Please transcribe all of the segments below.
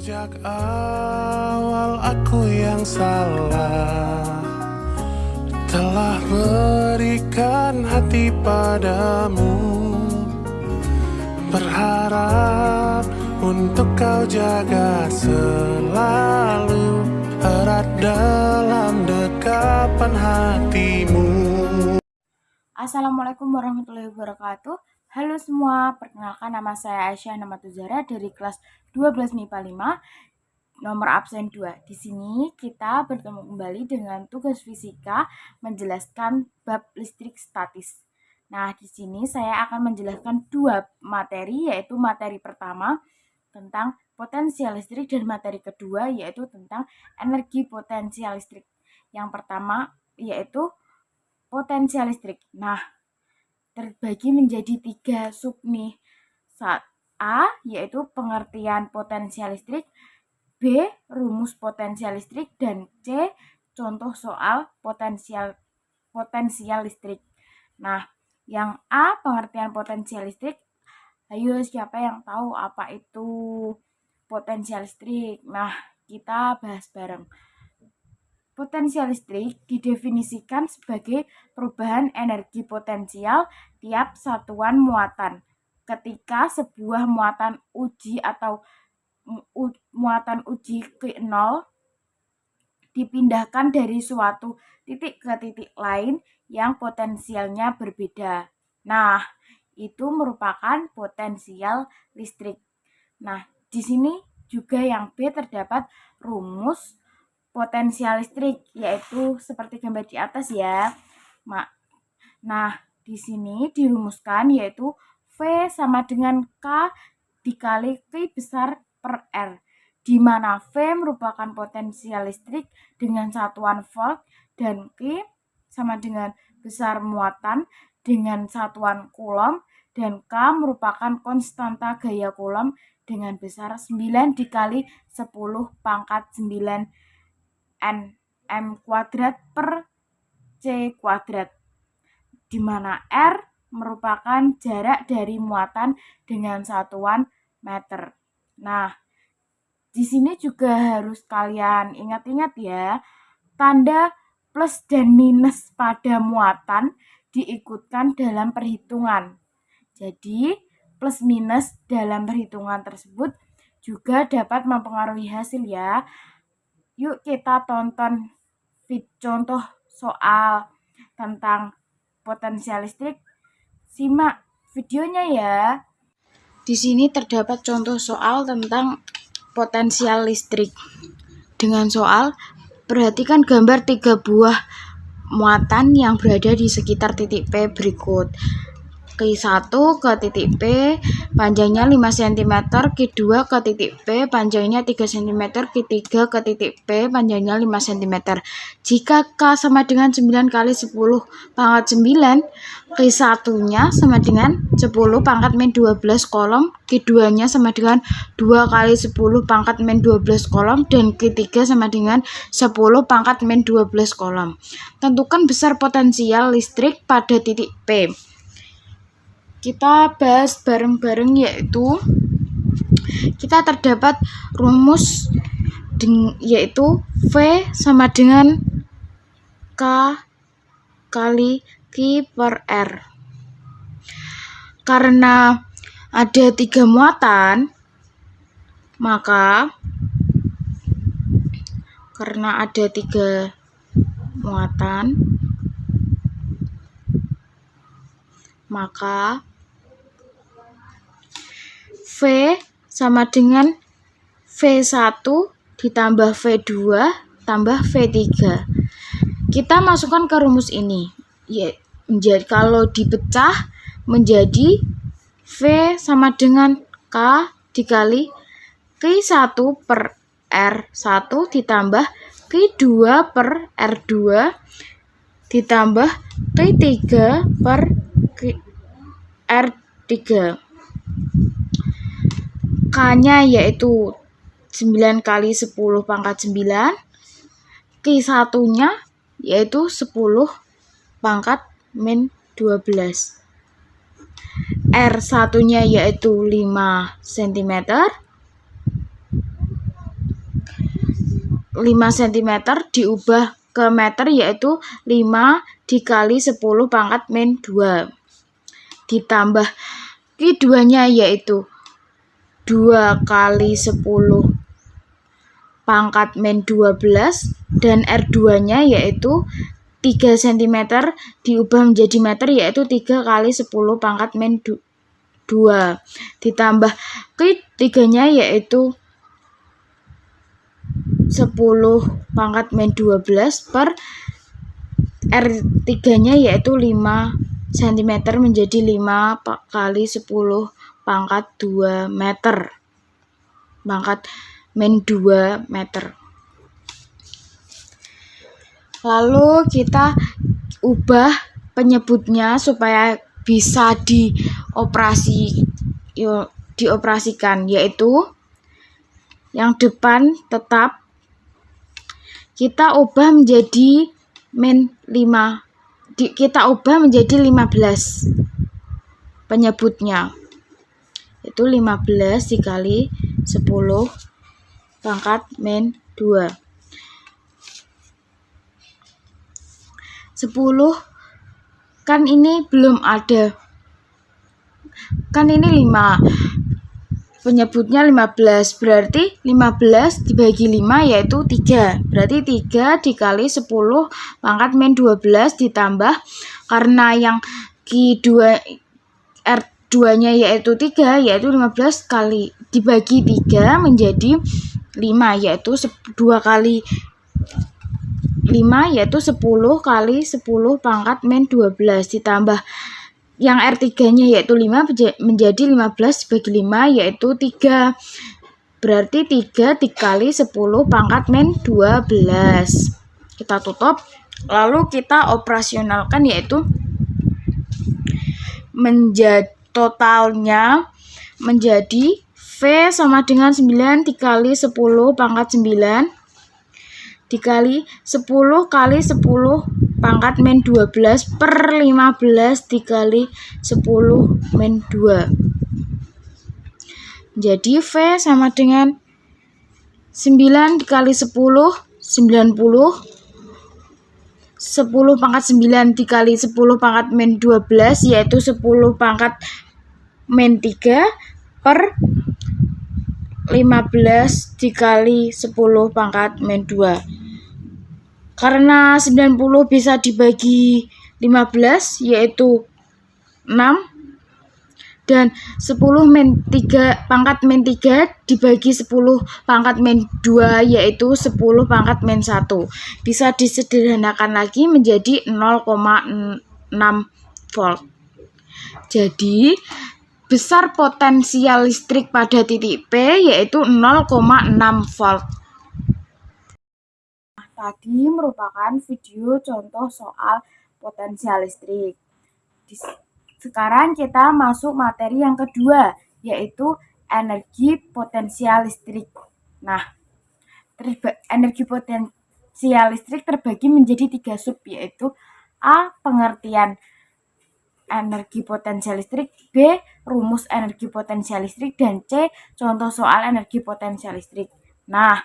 Sejak awal aku yang salah, telah berikan hati padamu, berharap untuk kau jaga selalu erat dalam dekapan hatimu. Assalamualaikum warahmatullahi wabarakatuh. Halo semua, perkenalkan nama saya Aisyah Namatuzara dari kelas 12 MIPA 5, nomor absen 2. Di sini kita bertemu kembali dengan tugas fisika menjelaskan bab listrik statis. Nah, di sini saya akan menjelaskan dua materi, yaitu materi pertama tentang potensial listrik dan materi kedua yaitu tentang energi potensial listrik. Yang pertama yaitu potensial listrik. Nah, terbagi menjadi 3 sub nih. A yaitu pengertian potensial listrik, B rumus potensial listrik, dan C contoh soal potensial listrik. Nah, yang A pengertian potensial listrik, ayo siapa yang tahu apa itu potensial listrik? Nah, kita bahas bareng. Potensial listrik didefinisikan sebagai perubahan energi potensial tiap satuan muatan ketika sebuah muatan uji atau muatan uji ke nol dipindahkan dari suatu titik ke titik lain yang potensialnya berbeda. Nah, itu merupakan potensial listrik. Nah, di sini juga yang B terdapat rumus potensial listrik, yaitu seperti gambar di atas ya. Nah, di sini dirumuskan yaitu V sama dengan K dikali Q besar per R, di mana V merupakan potensial listrik dengan satuan volt dan Q sama dengan besar muatan dengan satuan coulomb, dan K merupakan konstanta gaya coulomb dengan besar 9 dikali 10 pangkat 9 Nm kuadrat per C kuadrat, di mana R merupakan jarak dari muatan dengan satuan meter. Nah, di sini juga harus kalian ingat-ingat ya, tanda plus dan minus pada muatan diikutkan dalam perhitungan. Jadi, plus minus dalam perhitungan tersebut juga dapat mempengaruhi hasil ya. Yuk kita tonton contoh soal tentang potensial listrik. Simak videonya ya. Di sini terdapat contoh soal tentang potensial listrik. Dengan soal, perhatikan gambar 3 buah muatan yang berada di sekitar titik P berikut. Q1 ke titik P panjangnya 5 cm, Q2 ke titik P panjangnya 3 cm, Q3 ke titik P panjangnya 5 cm. Jika K sama dengan 9 kali 10 pangkat 9, Q1-nya sama dengan 10 pangkat min 12 kolom, Q2-nya sama dengan 2 kali 10 pangkat min 12 kolom, dan Q3 sama dengan 10 pangkat min 12 kolom. Tentukan besar potensial listrik pada titik P. Kita bahas bareng-bareng, yaitu kita terdapat rumus yaitu V sama dengan K kali Q per R. Karena ada 3 muatan, maka V sama dengan V1 ditambah V2 tambah V3. Kita masukkan ke rumus ini. Menjadi kalau dipecah menjadi V sama dengan K dikali Q1 per R1 ditambah Q2 per R2 ditambah Q3 per R3. K-nya yaitu 9 kali 10 pangkat 9, Q1-nya yaitu 10 pangkat min 12. R1-nya yaitu 5 cm, 5 cm diubah ke meter, yaitu 5 dikali 10 pangkat min 2. Ditambah Q2-nya yaitu 2 kali 10 pangkat min 12, dan R2-nya yaitu 3 cm diubah menjadi meter, yaitu 3 kali 10 pangkat min 2. Ditambah Q3-nya yaitu 10 pangkat min 12 per R3-nya yaitu 5 cm menjadi 5 kali 10 pangkat 2 meter. Pangkat min 2 meter. Lalu kita ubah penyebutnya supaya bisa dioperasikan, yaitu yang depan tetap kita ubah menjadi min 5. Kita ubah menjadi 15 penyebutnya, itu 15 dikali 10 pangkat min 2. 10 kan ini belum ada, kan ini 5, penyebutnya 15, berarti 15 dibagi 5 yaitu 3, berarti 3 dikali 10 pangkat min 12 ditambah, karena yang Q2 R2-nya yaitu 3, yaitu 15 kali dibagi 3 menjadi 5, yaitu 2 kali 5 yaitu 10 kali 10 pangkat min 12 ditambah yang R3-nya yaitu 5 menjadi 15 dibagi 5 yaitu 3. Berarti 3 dikali 10 pangkat min 12. Kita tutup, lalu kita operasionalkan, yaitu totalnya menjadi V sama dengan 9 dikali 10 pangkat 9 dikali 10 kali 10 pangkat min 12 per 15 dikali 10 min 2. Jadi V sama dengan 9 dikali 10, 90. 10 pangkat 9 dikali 10 pangkat min 12 yaitu 10 pangkat min 3 per 15 dikali 10 pangkat min 2. Karena 90 bisa dibagi 15 yaitu 6, dan 10 min 3 pangkat min 3 dibagi 10 pangkat min 2 yaitu 10 pangkat min 1. Bisa disederhanakan lagi menjadi 0,6 volt. Jadi besar potensial listrik pada titik P yaitu 0,6 volt. Tadi merupakan video contoh soal potensial listrik. Sekarang kita masuk materi yang kedua, yaitu energi potensial listrik. Nah, energi potensial listrik terbagi menjadi 3 sub, yaitu A. Pengertian energi potensial listrik, B. Rumus energi potensial listrik, dan C. Contoh soal energi potensial listrik. Nah,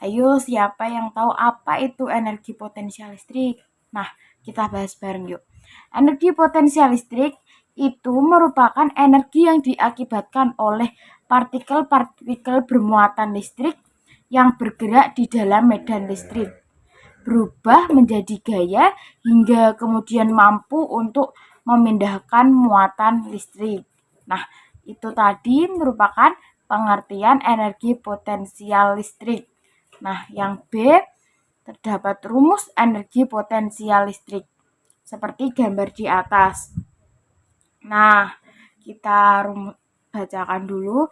ayo, siapa yang tahu apa itu energi potensial listrik? Nah, kita bahas bareng yuk. Energi potensial listrik itu merupakan energi yang diakibatkan oleh partikel-partikel bermuatan listrik yang bergerak di dalam medan listrik, berubah menjadi gaya hingga kemudian mampu untuk memindahkan muatan listrik. Nah, itu tadi merupakan pengertian energi potensial listrik. Nah, yang B, terdapat rumus energi potensial listrik seperti gambar di atas. Nah, kita bacakan dulu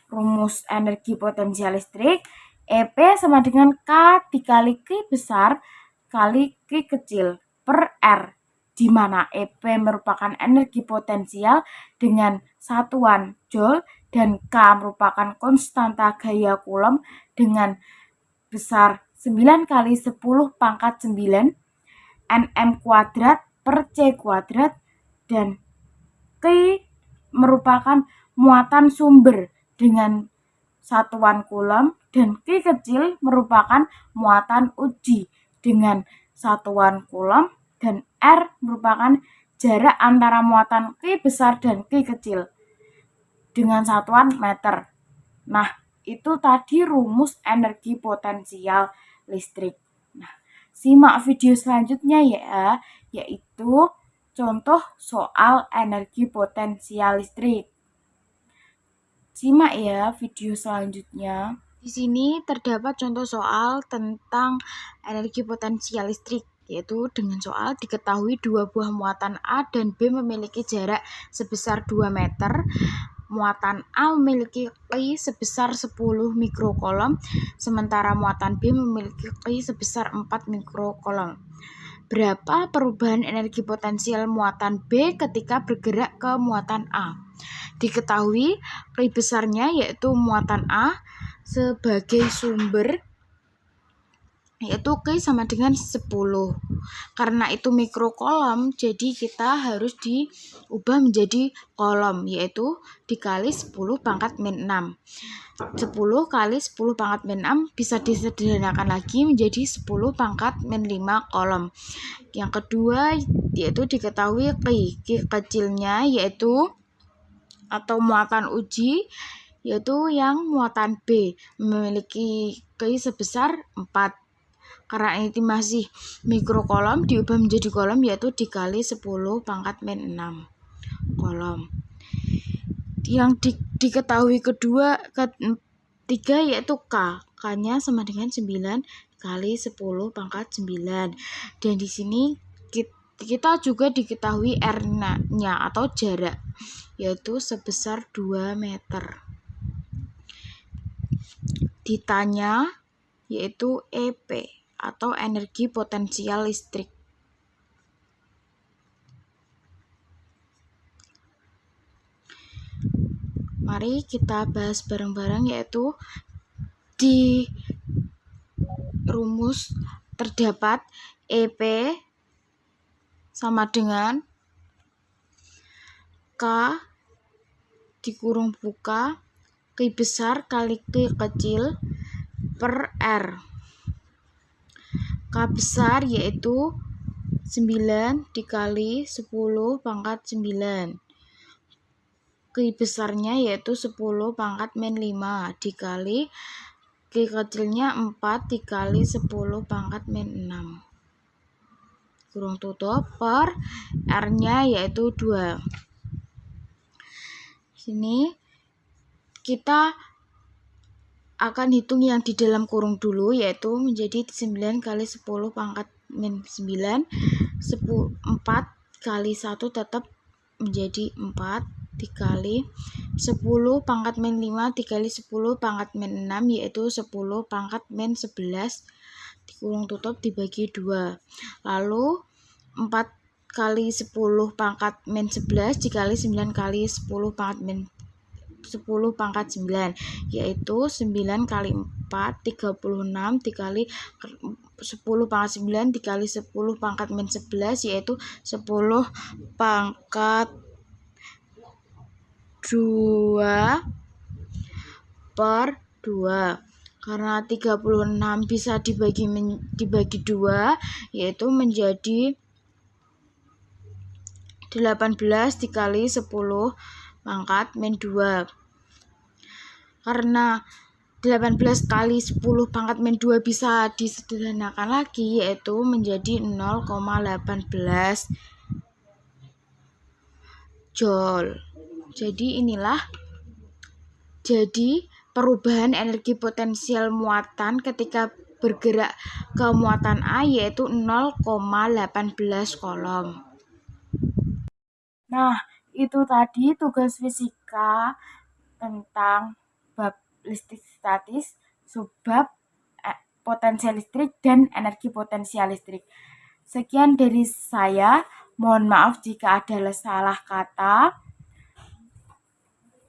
rumus energi potensial listrik. EP sama dengan K dikali Q besar kali Q kecil per R, di mana EP merupakan energi potensial dengan satuan Joule dan K merupakan konstanta gaya Coulomb dengan besar 9 kali 10 pangkat 9 Nm kuadrat per C kuadrat, dan Q merupakan muatan sumber dengan satuan Coulomb dan Q kecil merupakan muatan uji dengan satuan Coulomb dan R merupakan jarak antara muatan Q besar dan Q kecil dengan satuan meter. Nah, itu tadi rumus energi potensial listrik. Nah, simak video selanjutnya ya, yaitu contoh soal energi potensial listrik. Simak ya video selanjutnya. Di sini terdapat contoh soal tentang energi potensial listrik, yaitu dengan soal diketahui dua buah muatan A dan B memiliki jarak sebesar 2 meter. Muatan A memiliki Q sebesar 10 mikrocoulomb, sementara muatan B memiliki Q sebesar 4 mikrocoulomb. Berapa perubahan energi potensial muatan B ketika bergerak ke muatan A? Diketahui Q besarnya yaitu muatan A sebagai sumber yaitu Q sama dengan 10. Karena itu mikrocoulomb, jadi kita harus diubah menjadi coulomb, yaitu dikali 10 pangkat min 6. 10 kali 10 pangkat min 6 bisa disederhanakan lagi menjadi 10 pangkat min 5 coulomb. Yang kedua yaitu diketahui Q kecilnya yaitu atau muatan uji yaitu yang muatan B memiliki Q sebesar 4. Karena ini masih mikrocoulomb diubah menjadi coulomb yaitu dikali 10 pangkat min 6 coulomb. Yang diketahui ketiga yaitu K-nya sama dengan 9 kali 10 pangkat 9. Dan di sini kita juga diketahui R-nya atau jarak yaitu sebesar 2 meter. Ditanya yaitu EP atau energi potensial listrik. Mari kita bahas bareng-bareng, yaitu di rumus terdapat EP sama dengan K dikurung buka Q besar kali Q kecil per R. K besar yaitu 9 dikali 10 pangkat 9. Q besarnya yaitu 10 pangkat min 5 dikali Q kecilnya 4 dikali 10 pangkat min 6. Kurung tutup per R-nya yaitu 2. Sini kita akan hitung yang di dalam kurung dulu, yaitu menjadi 9 kali 10 pangkat min 9. 4 kali 1 tetap menjadi 4 dikali 10 pangkat min 5 dikali 10 pangkat min 6 yaitu 10 pangkat min 11 dikurung tutup dibagi 2. Lalu 4 kali 10 pangkat min 11 dikali 9 kali 10 pangkat min 10 pangkat 9 yaitu 9 kali 4 36 dikali 10 pangkat 9 dikali 10 pangkat min 11 yaitu 10 pangkat 2 per 2. Karena 36 bisa dibagi 2 yaitu menjadi 18 dikali 10 pangkat min 2. Karena 18 kali 10 pangkat min 2 bisa disederhanakan lagi yaitu menjadi 0,18 joule. Jadi inilah perubahan energi potensial muatan ketika bergerak ke muatan A yaitu 0,18 coulomb. Nah, itu tadi tugas fisika tentang bab listrik statis, subbab potensial listrik dan energi potensial listrik. Sekian dari saya, mohon maaf jika ada salah kata.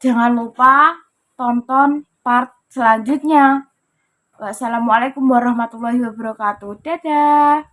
Jangan lupa tonton part selanjutnya. Wassalamualaikum warahmatullahi wabarakatuh. Dadah.